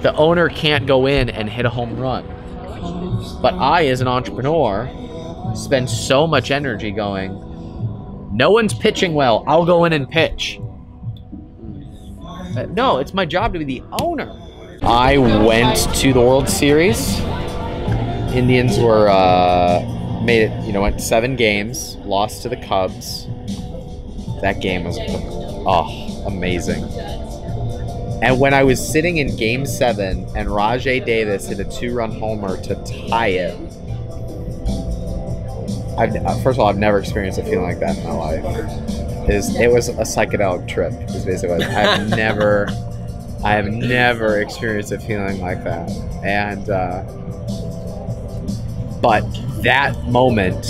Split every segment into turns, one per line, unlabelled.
the owner can't go in and hit a home run. But I, as an entrepreneur, spend so much energy going, no one's pitching well, I'll go in and pitch. No, it's my job to be the owner. I went to the World Series. Indians were made it, went 7 games, lost to the Cubs. That game was amazing. And when I was sitting in Game 7 and Rajay Davis hit a 2-run homer to tie it, first of all, I've never experienced a feeling like that in my life. It was a psychedelic trip, is basically what I have never experienced a feeling like that. And but that moment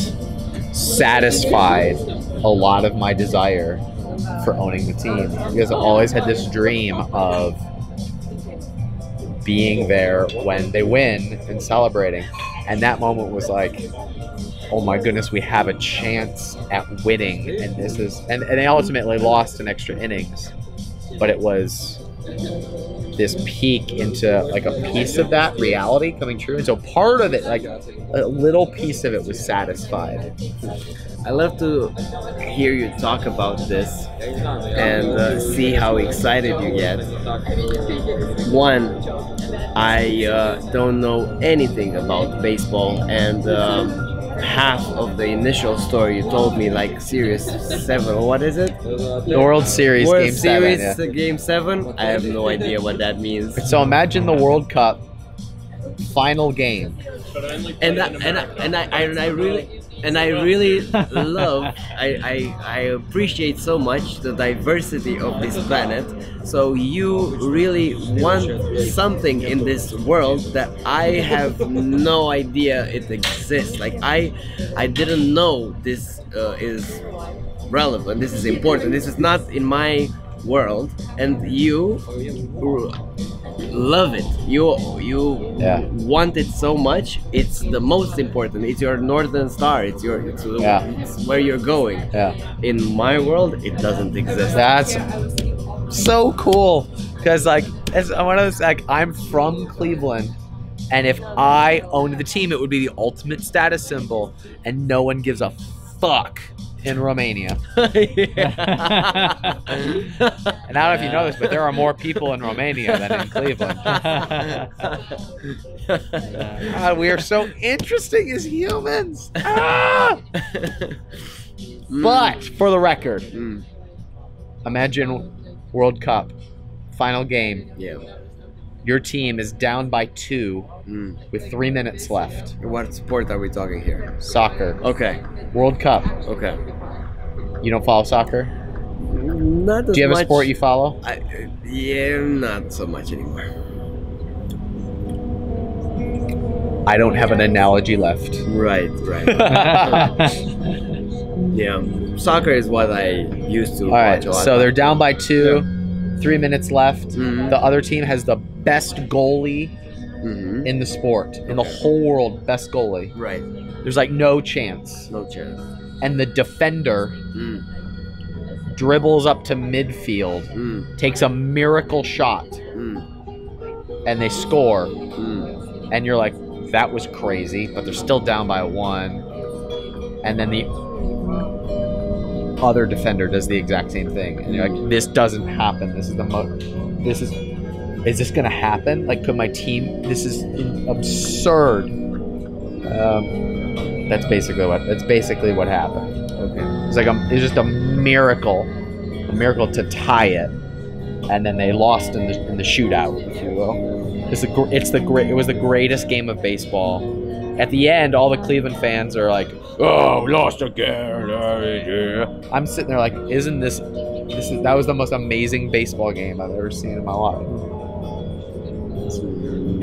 satisfied a lot of my desire for owning the team, because I always had this dream of being there when they win and celebrating. And that moment was like, oh my goodness, we have a chance at winning. And this is, and they ultimately lost in extra innings, but it was this peek into like a piece of that reality coming true. And so part of it, like a little piece of it, was satisfied.
I love to hear you talk about this and see how excited you get. One, I don't know anything about baseball, and half of the initial story you told me, like Series 7, what is it?
The World Series,
World
Game
Series,
7. Yeah.
Game 7? I have no idea what that means.
So imagine the World Cup final game.
And I really love, I appreciate so much the diversity of this planet. So you really want something in this world that I have no idea it exists. Like I didn't know this is relevant, this is important, this is not in my world, and you love it. You want it so much. It's the most important. It's your northern star. It's where you're going.
Yeah.
In my world, it doesn't exist.
That's so cool, because like as one of those, like, I'm from Cleveland, and if I owned the team, it would be the ultimate status symbol, and no one gives a fuck in Romania. And I don't know if you know this, but there are more people in Romania than in Cleveland. We are so interesting as humans. But for the record, imagine World Cup final game.
Yeah.
Your team is down by 2 with 3 minutes left.
What sport are we talking here?
Soccer.
Okay.
World Cup.
Okay.
You don't follow soccer?
Not as much.
Do you have a sport you follow?
Yeah, not so much anymore.
I don't have an analogy left.
Right. Yeah. Soccer is what I used to watch a lot.
So they're down by 2, 3 minutes left. The other team has the best goalie in the sport, in the whole world, best goalie.
Right.
There's like no chance.
No chance.
And the defender dribbles up to midfield, takes a miracle shot, and they score. And you're like, that was crazy, but they're still down by 1. And then the other defender does the exact same thing, and you're like, this doesn't happen. This is is this gonna happen? Like, could my team? This is absurd. That's basically what happened.
Okay.
It's just a miracle to tie it, and then they lost in the shootout, if you will. It was the greatest game of baseball. At the end, all the Cleveland fans are like, "Oh, we lost again." I'm sitting there like, that was the most amazing baseball game I've ever seen in my life.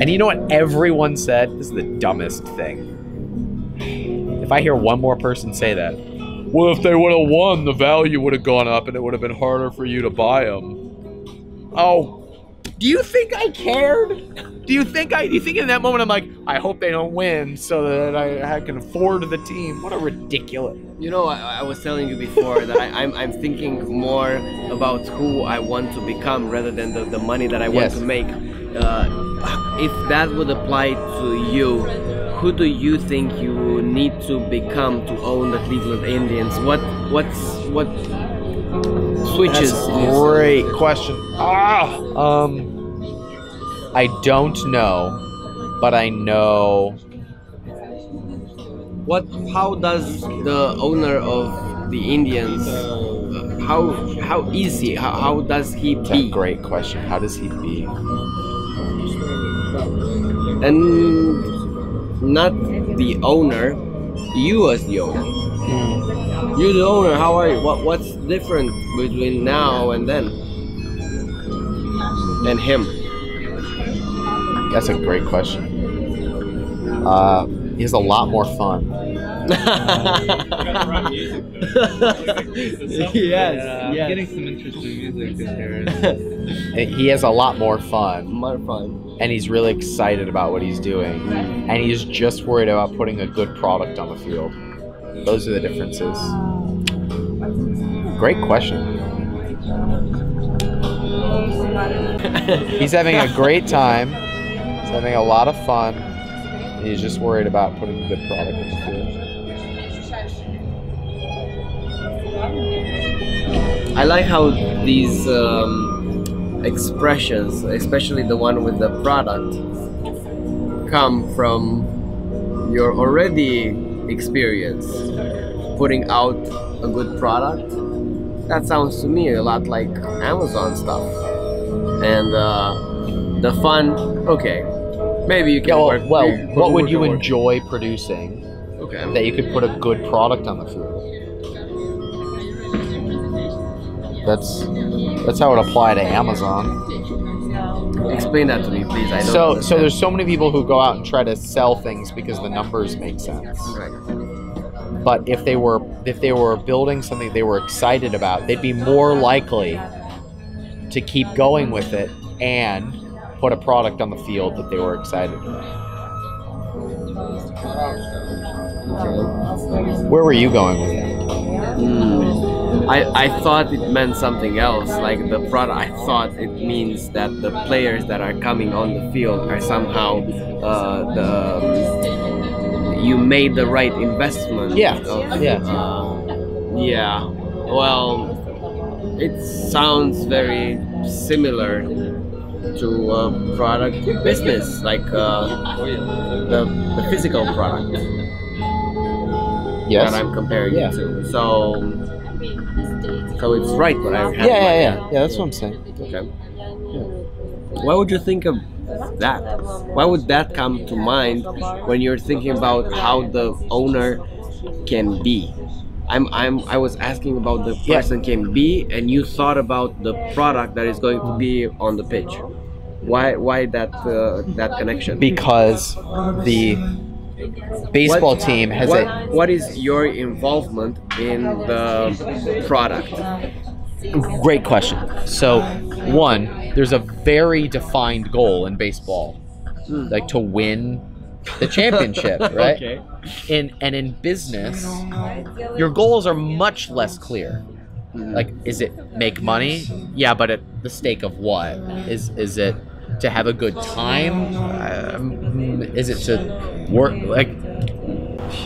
And you know what everyone said? This is the dumbest thing. If I hear one more person say that, well, if they would have won, the value would have gone up and it would have been harder for you to buy them. Oh, Do you think I cared? Do you think in that moment I'm like, I hope they don't win so that I can afford the team? What a ridiculous.
You know, I was telling you before that I'm thinking more about who I want to become rather than the money that I want to make. If that would apply to you, who do you think you need to become to own the Cleveland Indians? What switches?
That's a great question. I don't know, but I know.
How does the owner of the Indians? How easy? How does he
That's
be?
a great question. How does he be?
And not the owner, you as the owner. You the owner. How are you? What's different between now and then? And him.
That's a great question. He's a lot more fun.
Yes.
I'm getting some interesting music in here.
He has a lot more fun.
More fun.
And he's really excited about what he's doing. And he's just worried about putting a good product on the field. Those are the differences. Great question. He's having a great time. He's having a lot of fun. And he's just worried about putting a good product on the field.
I like how these expressions, especially the one with the product, come from your already experience putting out a good product. That sounds to me a lot like Amazon stuff. And the fun, okay, maybe you can work.
Well, what would you enjoy producing that you could put a good product on the field? That's how it apply to Amazon.
Explain that to me, please. I don't
So
understand.
there's so many people who go out and try to sell things because the numbers make sense.
Right.
But if they were building something they were excited about, they'd be more likely to keep going with it and put a product on the field that they were excited about. Where were you going with that?
I thought it meant something else, like the product. I thought it means that the players that are coming on the field are somehow you made the right investment.
Yeah.
Yeah. Well, it sounds very similar to a product business, like the physical product
Yes.
that I'm comparing
Yeah.
it to. So it's right what I have.
Yeah. That's what I'm saying.
Okay. Why would you think of that? Why would that come to mind when you're thinking about how the owner can be? I was asking about the person can be, and you thought about the product that is going to be on the pitch. Why that connection?
Because the baseball team has
what is your involvement in the product?
Great question. So, one, there's a very defined goal in baseball, like to win the championship, right?
Okay.
In business, your goals are much less clear. Like, is it make money? Yeah, but at the stake of what? Is it to have a good time? Is it to work? Like,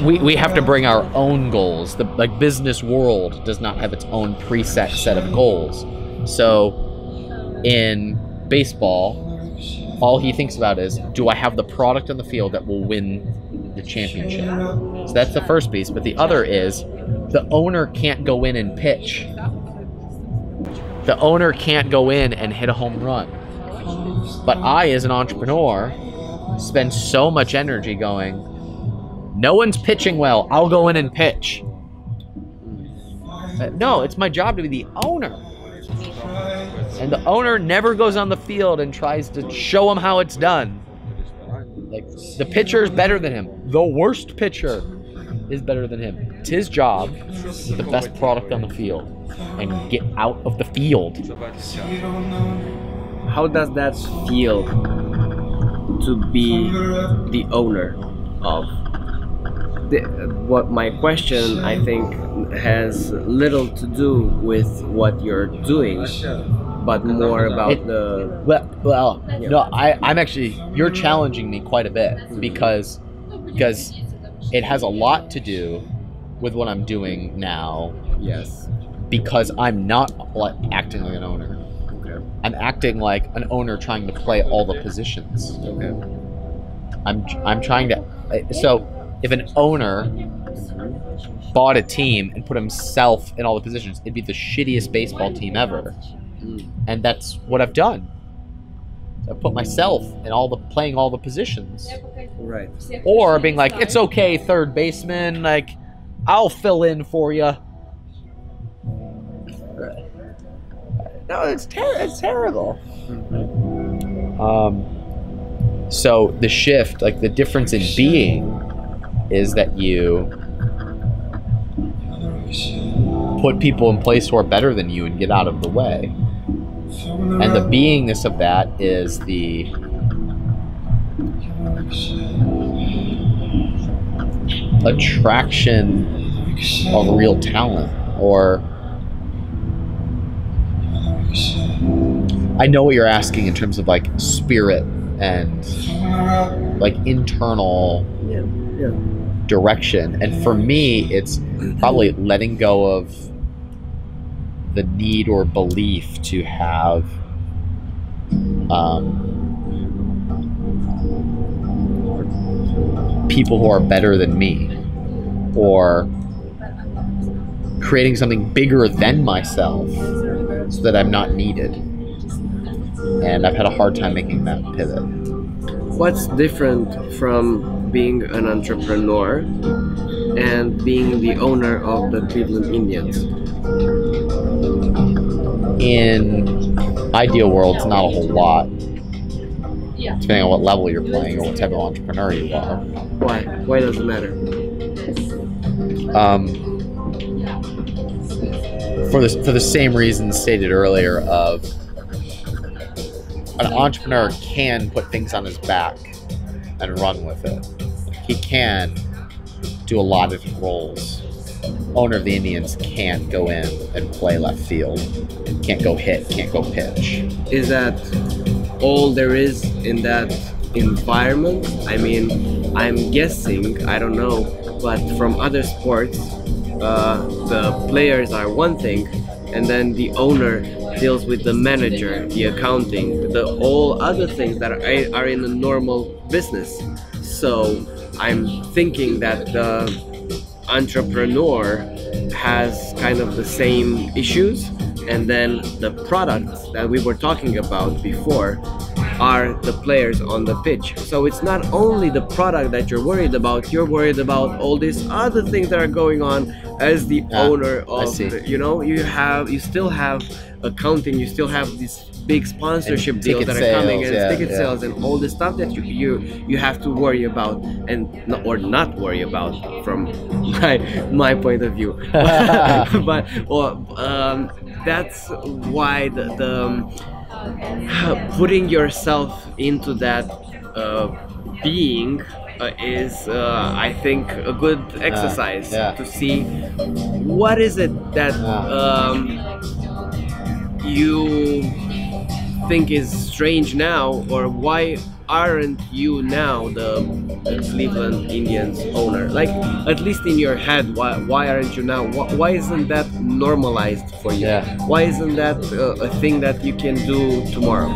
we have to bring our own goals. The business world does not have its own preset set of goals. So in baseball, all he thinks about is, do I have the product on the field that will win the championship? So that's the first piece. But the other is, the owner can't go in and pitch. The owner can't go in and hit a home run. But I, as an entrepreneur, spend so much energy going, no one's pitching well, I'll go in and pitch. No, it's my job to be the owner. And the owner never goes on the field and tries to show him how it's done. Like, the pitcher is better than him. The worst pitcher is better than him. It's his job to get the best product on the field and get out of the field.
how does that feel to be the owner of what my question I think has little to do with what you're doing, but more about
Well, no, I'm actually, you're challenging me quite a bit because it has a lot to do with what I'm doing now.
Yes.
Because I'm not like acting like an owner.
Okay.
I'm acting like an owner trying to play all the positions.
Okay.
I'm trying to. So if an owner bought a team and put himself in all the positions, it'd be the shittiest baseball team ever. And that's what I've done. I've put myself in playing all the positions.
Right.
Or being like, it's okay, third baseman, like, I'll fill in for you. No, it's terrible. So the shift, like the difference in being, is that you put people in place who are better than you and get out of the way. And the beingness of that is the attraction of real talent. Or I know what you're asking in terms of like spirit and like internal direction. And for me, it's probably letting go of the need or belief to have people who are better than me, or creating something bigger than myself so that I'm not needed. And I've had a hard time making that pivot.
What's different from being an entrepreneur and being the owner of the Cleveland Indians?
In ideal worlds, not a whole lot. Depending on what level you're playing or what type of entrepreneur you are.
Why? Why does it matter?
For the same reasons stated earlier of an entrepreneur can put things on his back and run with it. He can do a lot of different roles. Owner of the Indians can't go in and play left field. Can't go hit, can't go pitch.
Is that all there is in that environment? I mean, I'm guessing, I don't know, but from other sports, the players are one thing, and then the owner deals with the manager, the accounting, the all other things that are in a normal business. So I'm thinking that the entrepreneur has kind of the same issues, and then the products that we were talking about before are the players on the pitch. So it's not only the product that you're worried about all these other things that are going on as the owner of you still have accounting, you still have these big sponsorship deals that are coming, and ticket sales and all the stuff that you have to worry about and not worry about from my point of view. But that's why the putting yourself into that being is I think a good exercise to see what is it that you think is strange now, or why aren't you now the Cleveland Indians owner? Like, at least in your head, why aren't you now? Why isn't that normalized for you? Why isn't that a thing that you can do tomorrow?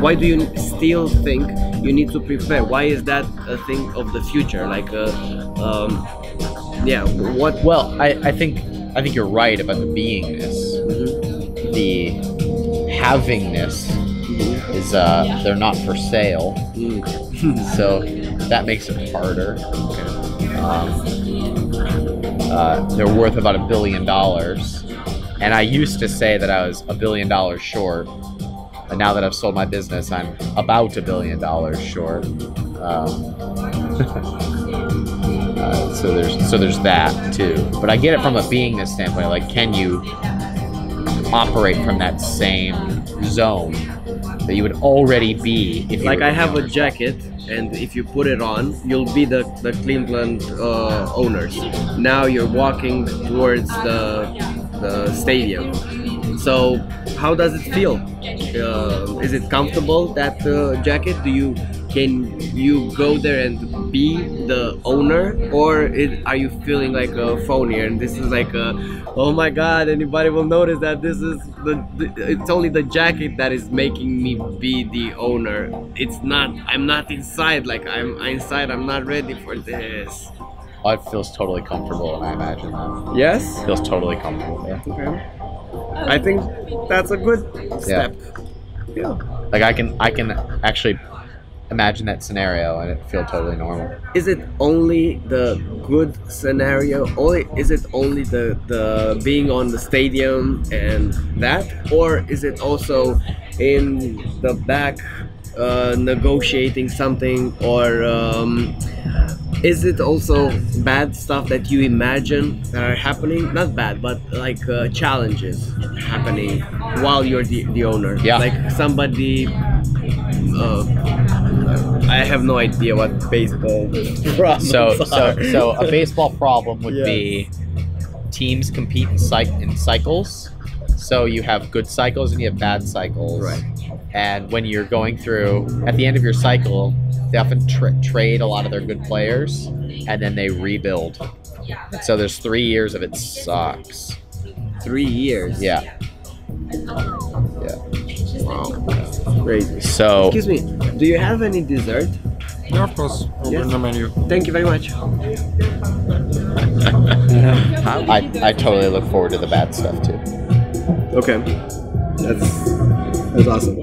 Why do you still think you need to prepare? Why is that a thing of the future? Like, what?
Well, I think you're right about the beingness. The havingness is they're not for sale, so that makes it harder. They're worth about $1 billion, and I used to say that I was $1 billion short, and now that I've sold my business, I'm about $1 billion short. So there's that too. But I get it from a beingness standpoint. Like, can you operate from that same zone that you would already be if you
Like
were
I
the
have a
owner.
jacket, and if you put it on, you'll be the Cleveland owners. Now you're walking towards the stadium. So how does it feel? Is it comfortable, that jacket? Can you go there and be the owner, or are you feeling like a phony? And this is like oh my God, anybody will notice that this is it's only the jacket that is making me be the owner. It's not. I'm not inside. Like I'm inside. I'm not ready for this.
Oh, it feels totally comfortable, and I imagine that.
Yes.
It feels totally comfortable. Yeah.
Okay. I think that's a good step. Yeah.
Like I can actually imagine that scenario, and it feel totally normal.
Is it only the good scenario? Is it only the being on the stadium and that, or is it also in the back negotiating something, or is it also bad stuff that you imagine that are happening? Not bad, but like challenges happening while you're the owner.
Yeah.
Like somebody. I have no idea what baseball problems
So a baseball problem would
Yes.
be teams compete in cycles. So you have good cycles and you have bad cycles.
Right.
And when you're going through, at the end of your cycle, they often trade a lot of their good players, and then they rebuild. And so there's 3 years of it sucks.
3 years.
Yeah.
Wow. Great.
So
Excuse me. Do you have any dessert?
Yeah, of course. Over
Yes.
in the menu.
Thank you very much.
I totally look forward to the bad stuff too.
Okay. That's awesome.